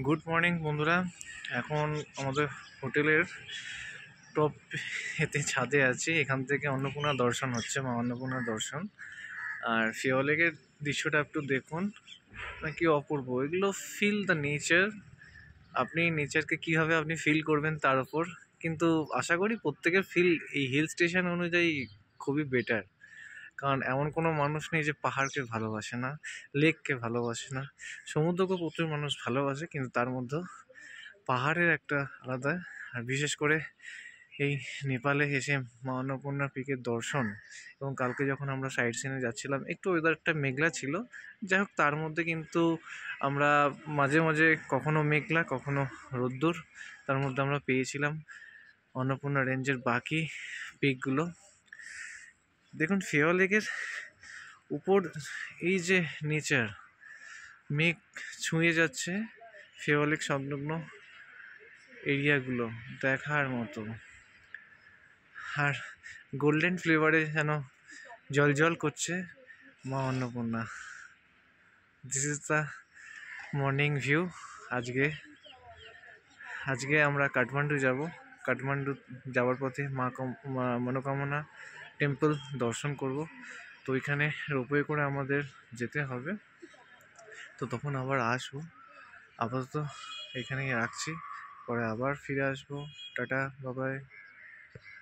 Good morning বন্ধুরা। এখন আমাদের হোটেলের টপ ছাদে আছি। এখান থেকে অন্নপূর্ণা দর্শন হচ্ছে, মা অন্নপূর্ণার দর্শন। আর ফিওলেকের দৃশ্যটা একটু দেখুন, কি অপূর্ব। এগুলো ফিল দ্য নেচার। আপনি নেচারকে কীভাবে আপনি ফিল করবেন তার উপর, কিন্তু আশা করি প্রত্যেকের ফিল এই হিল স্টেশন অনুযায়ী খুবই বেটার। কারণ এমন কোনো মানুষ নেই যে পাহাড়কে ভালোবাসে না, লেককে ভালোবাসে না। সমুদ্রকে প্রচুর মানুষ ভালোবাসে, কিন্তু তার মধ্যেও পাহাড়ের একটা আলাদা। আর বিশেষ করে এই নেপালে এসে মা অন্নপূর্ণা পিকের দর্শন। এবং কালকে যখন আমরা সাইড সিনে যাচ্ছিলাম, একটু ওয়েদারটা মেঘলা ছিল, যাই হোক তার মধ্যে কিন্তু আমরা মাঝে মাঝে কখনো মেঘলা কখনো রোদ্দুর, তার মধ্যে আমরা পেয়েছিলাম অন্নপূর্ণা রেঞ্জের বাকি পিকগুলো। দেখুন ফিওর লেকের উপর এই যে নেচার, মেঘ ছুঁয়ে যাচ্ছে ফিওর লেক সংলগ্ন এরিয়াগুলো দেখার মতো। আর গোল্ডেন ফ্লেভারে যেন জল জল করছে মা Annapurna. This is the morning view. আজকে আমরা কাঠমান্ডু যাব। কাঠমান্ডু যাওয়ার পথে মা মনোকামনা টেম্পল দর্শন করব। তো ওইখানে রোপওয়ে করে আমাদের যেতে হবে। তো তখন আবার আসবো। আপাতত এখানেই রাখছি, পরে আবার ফিরে আসবো। টাটা, বাবাই।